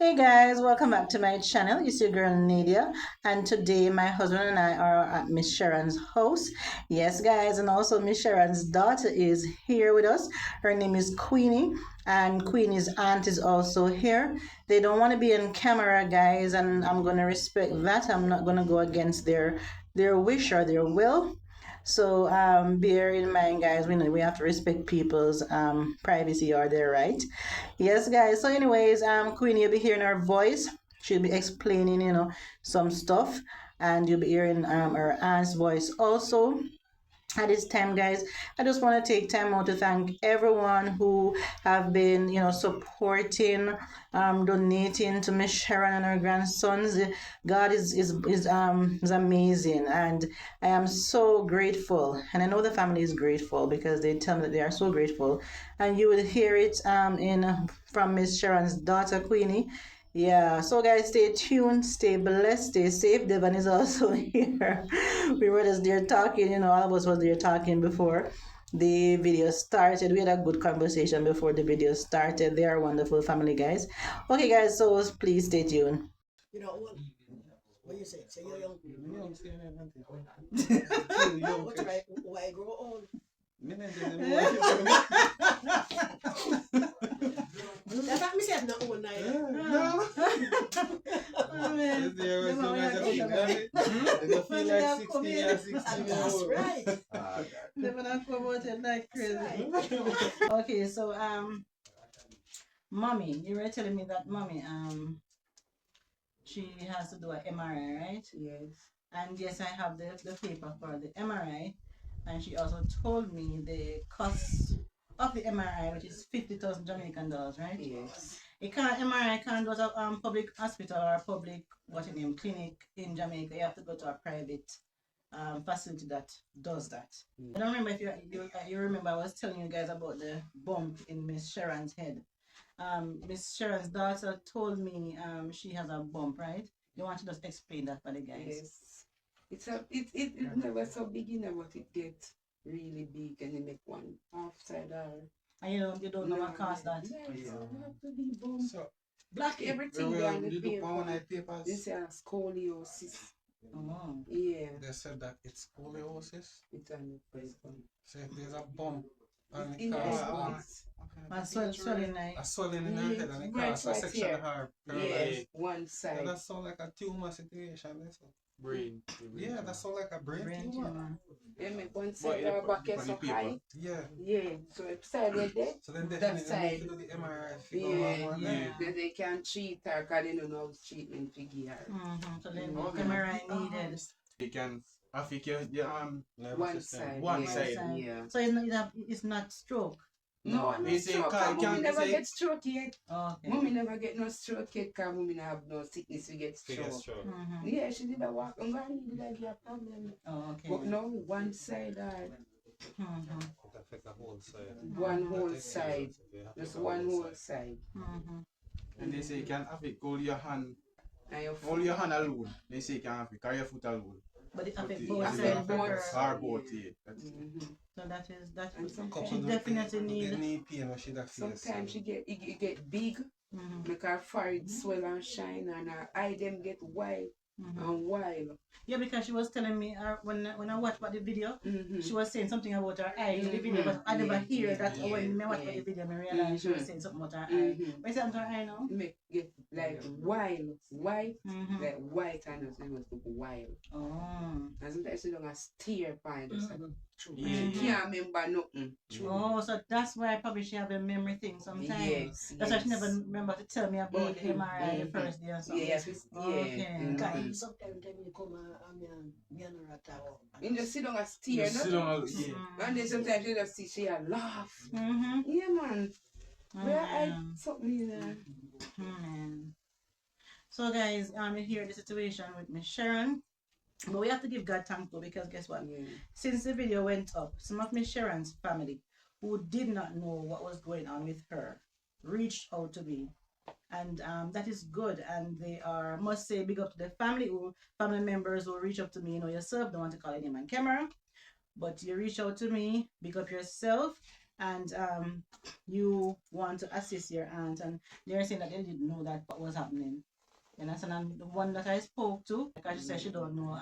Hey guys, welcome back to my channel. It's your girl Nadia, and today my husband and I are at Miss Sharon's house. Yes, guys, and also Miss Sharon's daughter is here with us. Her name is Queenie, and Queenie's aunt is also here. They don't want to be on camera, guys, and I'm gonna respect that. I'm not gonna go against their wish or their will. So bear in mind, guys, we know we have to respect people's privacy or their right. Yes, guys. So, anyways, Queenie, you'll be hearing her voice. She'll be explaining, some stuff, and you'll be hearing her aunt's voice also. At this time, guys, I just want to take time out to thank everyone who have been, supporting, donating to Miss Sharon and her grandsons. God is amazing, and I am so grateful. And I know the family is grateful because they tell me that they are so grateful. And you will hear it in from Miss Sharon's daughter Queenie. Yeah, so guys, stay tuned, stay blessed, stay safe. Devon is also here. We were just there talking, all of us was there talking before the video started. We had a good conversation before the video started. They are wonderful family, guys. Okay, guys, so please stay tuned. You know what you say? Say you're young. Young, say you're young. What's right? Why grow old? That's what me said, not old now. No. Oh, man. There was feel like 16 or 16 That's right. Never not promoted like crazy. Okay, so mommy, you were telling me that mommy she has to do an MRI, right? Yes. And yes, I have the paper for the MRI, and she also told me the cost of the MRI, which is 50,000 Jamaican dollars, right? Yes. It can't MRI can't go to public hospital or public clinic in Jamaica. You have to go to a private facility that does that. I don't remember if you remember I was telling you guys about the bump in Miss Sharon's head. Miss Sharon's daughter told me she has a bump, right? You want to just explain that for the guys? Yes. It never so big enough, but it gets really big and it make one half side eye. And you don't know what caused that? Yes, yeah. Have to be bump. So, black everything down the paper. This is scoliosis. Oh. Yeah. They said that it's scoliosis. It's on the paper. So if there's a bump on the car, a swelling in her head and it causes a section of her paralyzed. Yes, one side. So that sounds like a tumor situation. Brain. Yeah, that sounds like a brain tumor. They make one side of her back so high. Yeah. Yeah. So if side is dead, so then that side. To do the MRI yeah. Then they can treat her because they don't know how treatment to give her. So then MRI needed. You can affect your one side. One side. Yeah. So it's not stroke. No, no stroke. Mommy never get stroke yet. Oh, okay. Mommy never get no stroke yet because mommy have no sickness to get stroke. Yeah, she did a walk and did I get a problem. Oh, okay. But no, one side affect the whole side. One whole side. Just one whole side. And they say you can affect all your hand. All your hand alone. They say you can affect your foot alone. But it affects both sides. Both, yeah. So that is she definitely need pain or she sometimes she get big, make her forehead swell and shine and her eye them get wide and wild. Yeah, because she was telling me when I watched the video, she was saying something about her eye in the video, but I never hear that when I watched the video, I realized she was saying something about her eye. What is that her eye now? Make get like white, like white and it was look wild. Oh. And sometimes she don't steer by this. She can't remember nothing. Oh, so that's why probably she have a memory thing sometimes. Yes. That's why she never remember to tell me about the MRI the first day or something. Yes, okay. Sometimes you come and attack. You just sit down and steer, no? And then sometimes you just see she laugh. Yeah, man. Where I something there. So guys, here the situation with Miss Sharon. But we have to give God thanks though, because guess what? Since the video went up, some of Miss Sharon's family who did not know what was going on with her reached out to me. And that is good. And they are, must say, big up to the family members who reach up to me. You know yourself, don't want to call any man camera. But you reach out to me, big up yourself. and you want to assist your aunt, and they're saying that they didn't know that what was happening. You understand? And the one that I spoke to, because she said she don't know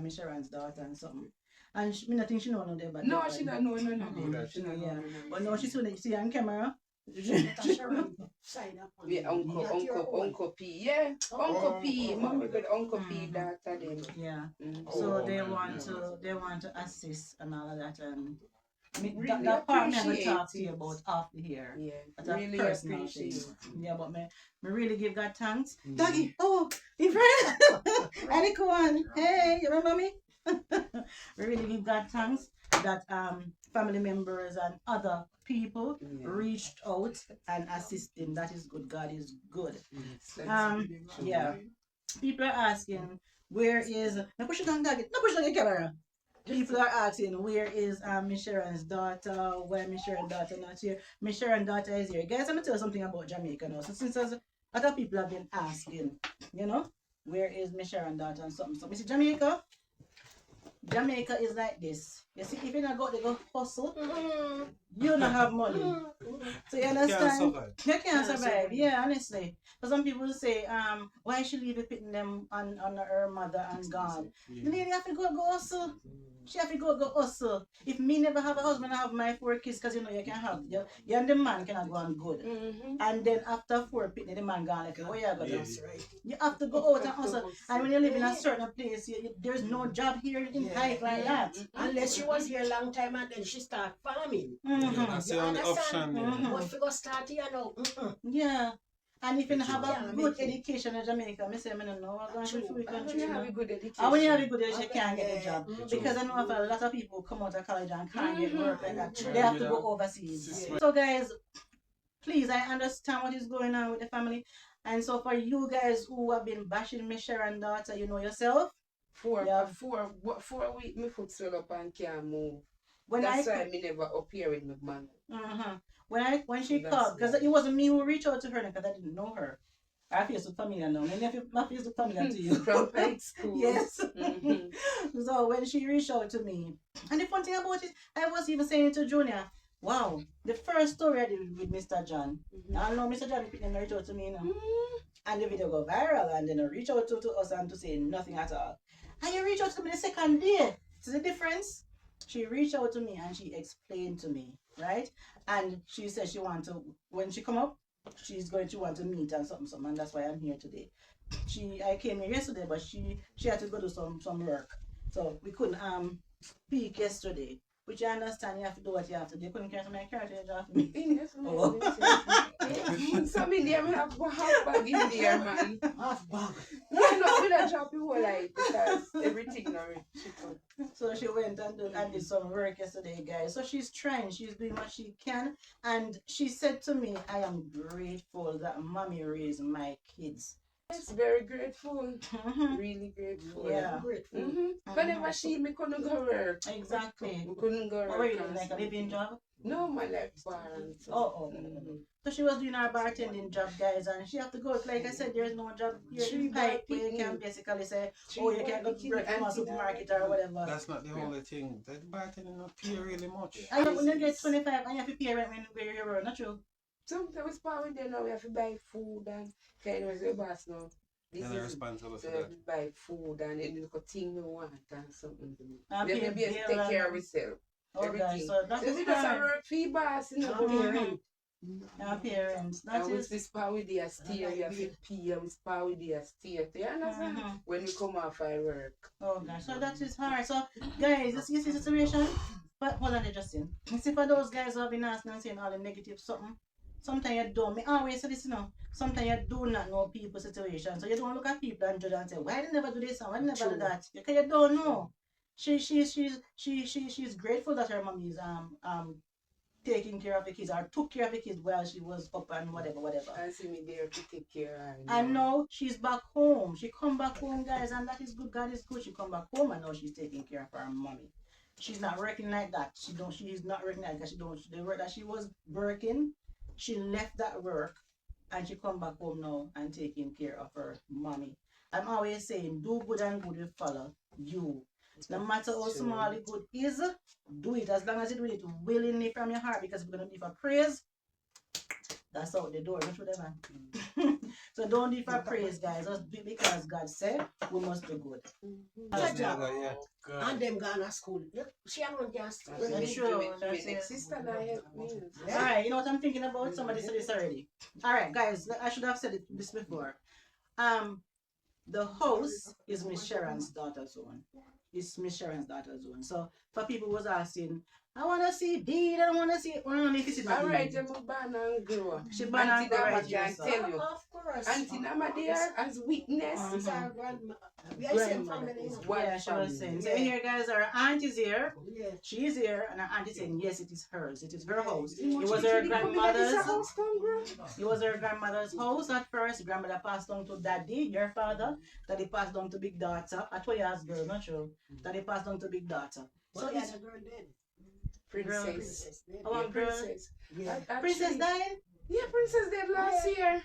Sharon's daughter and something. And me not think she know no day, but no, she don't know none of Mhm. them. She don't know Yeah. none of them. But no, she's when you see her on camera. Yeah, Uncle P. Yeah, Uncle P. Mommy with Uncle P. Daughter them. Yeah. Mm. So they want to assist and all of that, and Really that part me I gonna appreciate talk to you it. about after here. Yeah, That's a really personal appreciate thing. it. Yeah, but me really give God thanks. Doggy, oh, you friend, Annie, come on, hey, you remember me? We really give God thanks that family members and other people reached out and assisting. That is good. God is good. Yeah. People are asking where is no push it on doggy, no push it on the camera. People are asking where is Miss Sharon's daughter, why Miss Sharon's daughter not here. Miss Sharon's daughter is here. Guys, I'm gonna tell you something about Jamaica now. So since other people have been asking, where is Miss Sharon's daughter and something. So Mr. Jamaica is like this. You see, if you not go to go hustle, you don't have money. So you understand? You can't survive. Yeah, honestly. So some people say, why she leave it putting them on her mother and God? The lady have to go hustle. She have to go hustle. If me never have a husband, I have my 4 kids, because you can have you and the man cannot go on good. And then after 4 pitney, the man gone like, where you go? That's right. You have to go out and hustle. And when you live in a certain place, there's no job here in Hype like that. Unless she was here a long time and then she start farming. That's the only option. But if you go start here now, Yeah. And if you have a good education in Jamaica, I say, I don't know, I'm going to free country. When you have a good education. And when you have a good education, you can't get a job. Because I know of a lot of people come out of college and can't get work like that. They have to go overseas. So guys, please, I understand what is going on with the family. And so for you guys who have been bashing Miss Sharon daughter, you know yourself. 4 weeks, my foot swell up and can't move. That's why me never appear with my man. When she called, because it wasn't me who reached out to her, because I didn't know her. I feel so familiar now. My face so familiar to you. From high school. Yes. So when she reached out to me, and the fun thing about it, I was even saying to Junior, wow, the first story I did with Mr. John. I know Mr. John didn't reach out to me now. And the video go viral, and then reach out to us and to say nothing at all. And you reach out to me the second day. See the difference? She reached out to me and she explained to me, right? And she said she want to, when she come up, she's going to want to meet and something, and that's why I'm here today. I came here yesterday, but she had to go do some work, so we couldn't speak yesterday. Which I understand, you have to do what you have to do. You couldn't carry my carriage after me. Some in there have half bag in there, man. half bag. No, we don't drop you whole life because everything now cheap. So she went and did some work yesterday, guys. So she's trying, she's doing what she can. And she said to me, I am grateful that mommy raised my kids. Yes, very grateful. Really grateful. Yeah. Grateful. Whenever she me couldn't go work. Exactly. We couldn't go work. What were you doing, like a living job? No, my life bar. So she was doing her bartending job, guys, and she have to go. Like I said, there's no job here in Pipe where you can basically say, oh, you can go to break from a supermarket or whatever. That's not the only thing. That bartending not pay really much. And when you get 25 and you have to pay rent when you're around, not true? Sometimes we there now we have to buy food and kind of the boss now. This and is responsible for we have to buy food and any little thing we want and something. We have And to be able to take care of ourselves. Oh, guys, so that So is we just fine. work for your boss, you know. Our parents. That And is. we spar with the steer, we have to pay, we spar with the steer. You understand? When we come off our work. Oh gosh, so that is hard. So guys, you see the situation? But hold on there, Justin. You see, for those guys who have been asking and saying all the negative something, sometimes you don't. Me always say this, sometimes you do not know people's situation. So you don't look at people and judge and say, why they never do this and why they never do that? Because you don't know. She's grateful that her mom is taking care of the kids, or took care of the kids while she was up and whatever. I see me there to take care of her. And now she's back home. She come back home, guys, and that is good. God is good. She come back home and now she's taking care of her mommy. She's not working like that. She's not working like that. The work that she was working, she left that work and she come back home now and taking care of her mommy. I'm always saying, do good and good will follow you. No matter how small the good is, do it as long as you do it willingly from your heart, because we're gonna do it for praise. That's out the door, not whatever. So don't do it for praise, guys. Just do it because God said we must do good. Good job. And them gone to school. She alone can't school. That's true. That's it. Sister, I help me. Alright, you know what I'm thinking about? Somebody said this already. Alright, guys, I should have said this before. The house is Miss Sharon's daughter's one. It's Miss Sharon's daughter's one. So for people who was asking, I wanna see Deed, I wanna see only if it's Alright, I'm a banana and grow. She ban and grow right here, can so. tell you. Of course. Auntie Nama there as witness. It's our grandma. We are same family. Yeah, she was saying. So here, guys, our aunt is here. Yeah. She's here, and our aunt is saying, yes, it is hers. It is her house. It was her grandmother's. It was her grandmother's house at first. Grandmother passed on to Daddy, your father. Daddy passed on to Big Daughter. I told you as girl, not sure. Daddy passed on to Big Daughter. So it's a girl dead. Princess. Our girl. Princess. Yeah. Princess dying? Yeah, Princess dead last year.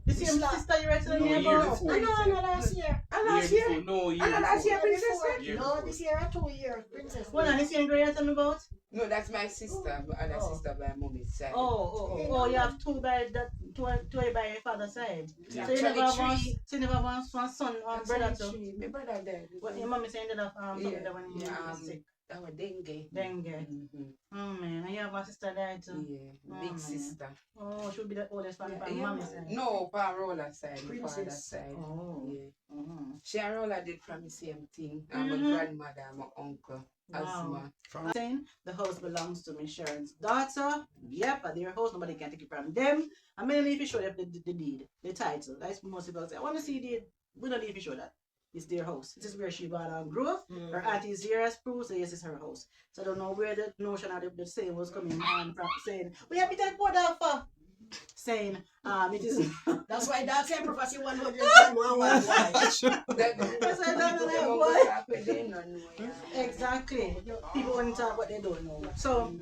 The same sister you were telling me year about? before. No, last year. And last year? No, year And last year, before. Princess dead? Year No, before. this year or 2 years. Princess. What, and the same girl you're telling me about? No, that's my sister, other Oh. sister by mommy's side. Oh, you have two by your father's side. Yeah. So you never have one, Three. so you never have one son or brother too? My brother died. What your mommy saying that something Yeah, that when you yeah, were sick? Our dengue. Dengue. Oh man, and you have a sister died too? Yeah, Oh, big man. sister. Oh, she would be the oldest one from Yeah, mommy's side? no, Parola side, my Princess. father's side. Oh. Yeah. Uh-huh. She and Rolla did from the same thing. And my Mhm. grandmother and my uncle. Wow. Asthma. Saying the house belongs to Miss Sharon's daughter. Yep, at their house, nobody can take it from them. I mean, if you show them the deed, the title, that's most people say, I want to see the deed. We don't need to show that. It's their house. This is where she born and grew up. Her auntie is here as proof, so yes, it's her house. So I don't know where the notion of the saying was coming on from, saying, we have to take what out for? Saying, it is. That's why that's say prophecy 101. Exactly. People want to talk what they don't know. So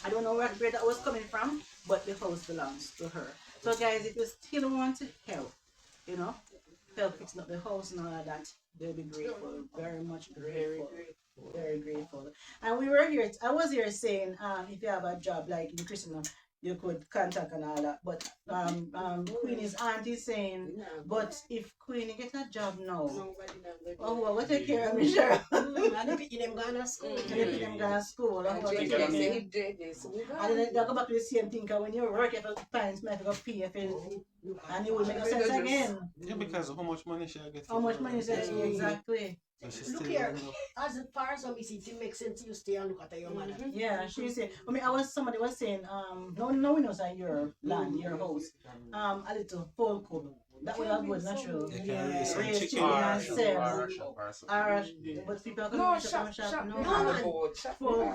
I don't know where that was coming from, but the house belongs to her. So guys, if you still want to help, help fixing up the house and all of that, they'll be grateful. Very much grateful. Very grateful. And we were here, I was here saying, if you have a job like in Christendom, you could contact and all that. But Queenie's aunt is saying, but if Queenie get a job now, what take care of me, sure. And the picking them gone to school. And they put them go to school. And And then they go back to the same thing, because when you work, you have to find something to pay if and it will make no sense again. Yeah, because how much money she get? How much money is that? Exactly. So she Look still here, don't know. as far as I'm see, it makes sense you stay and look at your mother. Yeah, she said. Somebody was saying, no windows on your land, your house. A little full cook. That would have good, natural. You can raise some Raise chicken chicken or and sell. or a shop or something. But people are No, going to shop, shop. No, man. full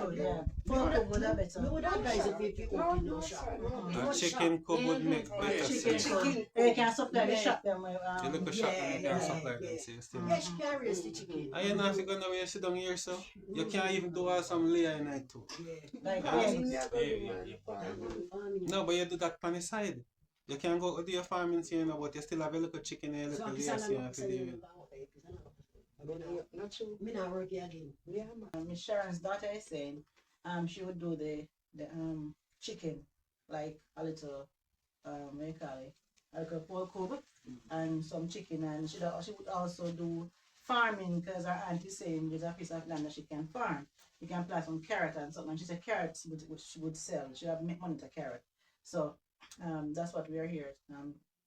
cook, yeah. Full cook would have We better. would advise if you open no shop. The chicken cook would make better Chicken sense. cook. They can supply the shop them. You look a shop and you can supply them, so you still. Yeah, she can raise the chicken. And you know if you're gonna wear sit down here, so you can't even do all some layer in it too. Like Yeah. eggs. No, but you do that on the side. You can go do your farming, so you know, but you still have a little chicken and a So little I'm layer, so you saying, have to deal with. Not true. me not work here again. Yeah, man. Miss Sharon's daughter is saying, she would do the chicken, like a little, what you call it, like a pork cob and some chicken, and she would also do farming, because her aunt is saying there's a piece of land that she can farm. You can plant some carrot and something. And she said carrots which she would sell. She would make money to carrot. So that's what we are here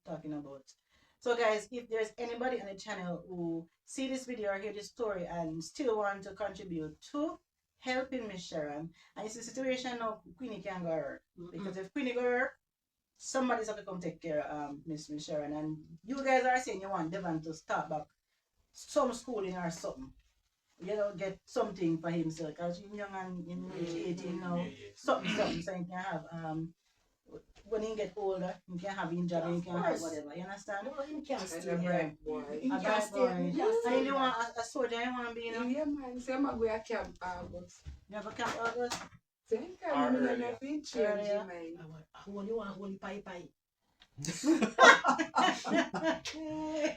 talking about. So guys, if there's anybody on the channel who see this video or hear this story and still want to contribute to helping Miss Sharon, and it's a situation now Queenie can go work. Because if Queenie go work, somebody's have to come take care of Miss Sharon. And you guys are saying you want Devon to start back some schooling or something. Get something for himself, because he's young and in age 18 now. Something so he can have when he get older, he can have his job, he can have whatever. You understand? No, you can't And stay a here. bright boy. You A can't bad stay. boy. You can't And stay. you want a soldier, you want to be, Yeah, man. Say, I'm going to camp August. You have a camp August? Say, I'm going to change your mind. You want holy pie pie.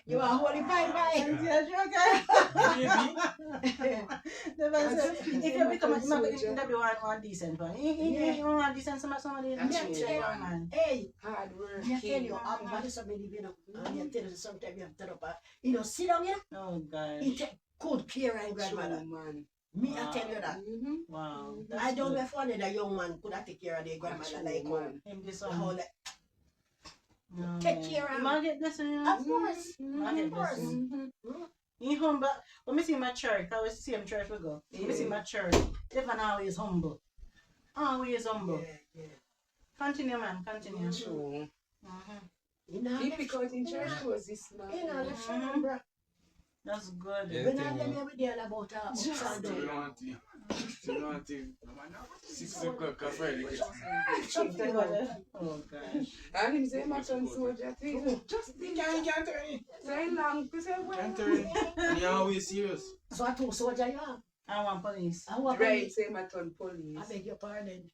You want holy pie pie. Yes, okay. If you become a one decent one, you want decent somebody. Hey, Hard work. I tell you, I'm about to submit you and I tell you sometimes you have to up, sit down here. Oh gosh. He take good care and grandmother. Man. Me, I tell you that. Wow. I don't know if one of the young man could have take care of their grandmother like man. Him this the one. whole take care of him. Market blessing. Of course. Market Of course. blessing. He humble. When I see my church, I always see him church we go. When I see my church, Stefan always humble. Always humble. Yeah. Continue, man. Continue. True. You know, He pick out in church was this man. you know, let's remember. That's good. Yeah. When I tell you every day about ups and downs. Oh gosh. And him say my son soldier too. Can't turn it. Say long, he say Can't well. turn it. And you're always serious. So I told soldier you have. I want police. I want Right, say my son police. I beg your pardon.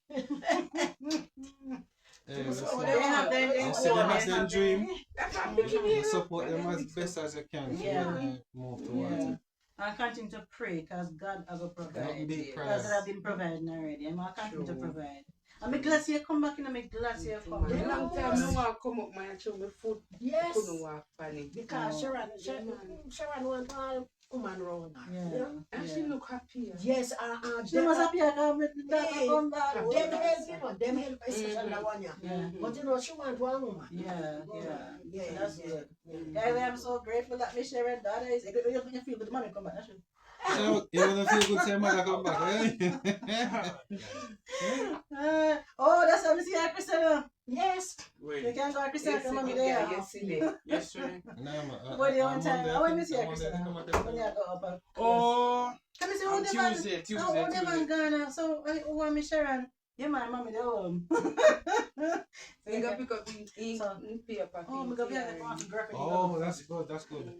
Hey, So They have their You see them as their dream. That's what I'm picking You here. support them as best as you can. Yeah. Move towards Yeah. it. And continue to pray because God has Don't provide. be Because proud. God have been providing already. I'm going to continue to True. provide. I'm glad you come back and I'm glad you come A long back. time no want come up my show my foot. Yes. Couldn't walk panic. Because No. Sharon want all woman around her. Yeah. You know? And she look happy. Yes, She must have been Hey, come back. them help, you know, them help, especially the one, yeah. Yeah. But you know, she want one woman. Yeah. Yeah, That's yeah, good. yeah. Guys, I'm so grateful that my Sharon daughter is. You feel good, mommy come back. That's true. You wanna feel good, say mother come back, eh? Oh, that's how we see our Christian. Yes. You can go to Christian, Yes, come on, yeah, there. yesterday. Yesterday. Nah, man. But the one time, I want to see I our wonder Christian. if they come at When you them. go up. Oh, Can you see on who the man? Tuesday, Oh, who the man Tuesday. gone? So, who want me Sharon? Yeah, my mommy, they're home. So you go pick up in So- paper. Oh, my God, we have to go on to girlfriend. Oh, that's good, that's good.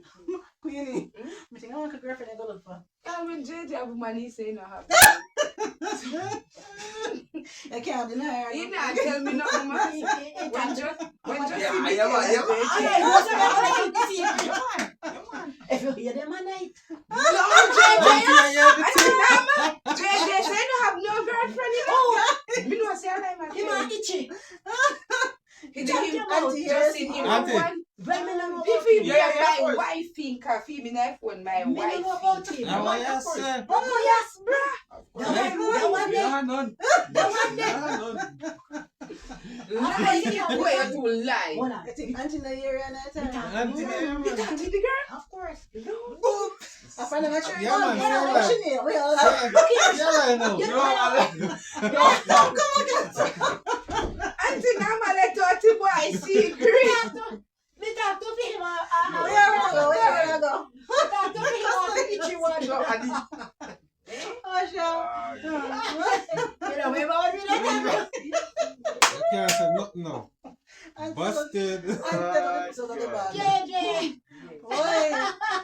Queenie. I think I want a girlfriend to go look for. And when JJ have money, say no have. I can't deny her. He not tell me nothing, man. When just Yeah, see me yeah, man, tell yeah, JJ. If you hear them at night, No, Don't JJ. you hear everything? JJ say no have no girlfriend, you know. Me no say I like him my are itchy. He did him Auntie, just in him Auntie. one. When me know He about feel him. Yeah, yeah, my of course. wife think her feel me knife when my Me wife know about think. him. Now what you say? Oh yes, bruh. The one We there. don't have none. The one We there. don't have none. Lie, boy, you too lie. Hold on. I think Auntie in the area and I tell her. Auntie, You talk to the girl? Of course. I find out sure. Yeah, man, Yeah, say what's that. your name? We all Yeah, I know. You know, Auntie, now my let dirty boy secret. Me talk to him. Where I go? Me talk to him about the itchy one. so, Adi. Oh, sure. You know, we about me that. You can't say nothing now. Busted. JJ. Boy,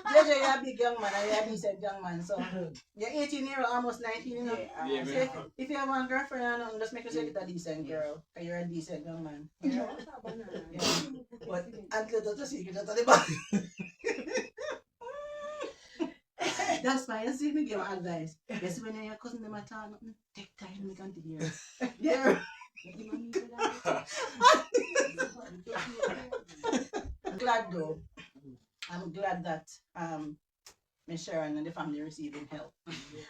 JJ, you're a big young man and you're a decent young man. So, you're 18 years old, almost 19, you know. Yeah, So man. if you have one girlfriend, and just make yourself a decent girl. Because you're a decent young man. Yeah. But until that's a secret, that's the back. That's why you see me give advice. You see when your cousin them at all, take time to come to hear. Yeah. I'm glad though. I'm glad that Miss Sharon and the family receiving help.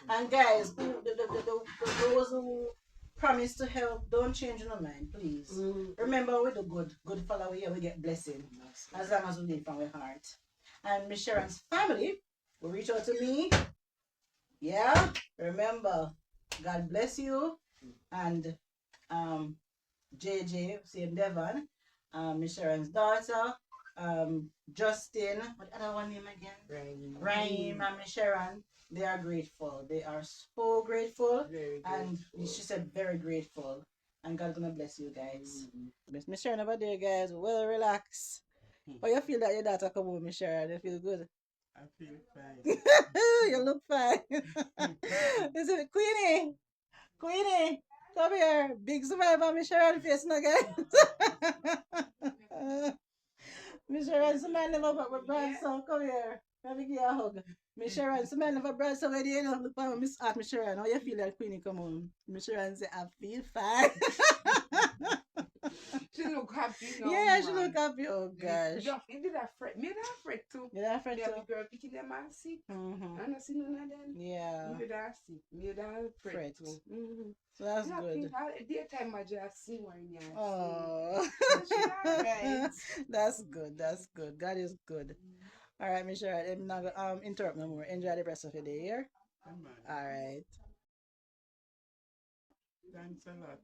And guys, those who promise to help, don't change your mind, please. Remember, we do good follow here, we get blessing. As long as we live from our heart. And Miss Sharon's family will reach out to me. Yeah, remember, God bless you. And JJ, same Devon, Miss Sharon's daughter, Justin, what other one name again? Raheem and Miss Sharon, they are grateful. They are so grateful. And she said very grateful. And God's gonna bless you guys. Miss Sharon over there, guys, well relax. How you feel that your daughter come home, Miss Sharon? You feel good? I feel fine. You look fine. Is it Queenie? Queenie, come here. Big smile on Miss Sharon face now, guys. Miss Sharon smiling up at my grandson. Come here. Let me give you a hug. Miss Sharon, so I never brought somebody, you know, look for me, ask Miss Sharon, how you feel like Queenie come home? Miss Sharon say, I feel fine. She look happy now, Yeah, she man. look happy. Oh gosh. You did that fret. Me that fret too. You that friend Yeah, too? me girl picking them and sick. Mm-hmm. I don't see none of them. Yeah. Me that sick. Me that fret Fret. too. Mm-hmm. So that's Yeah, good. daytime I just see one in here. Oh. So she alright. That's good. That's good. God is good. All right, Miss Sharon, I'm not gonna interrupt no more. Enjoy the rest of your day here. Come on. All right. Thanks a lot.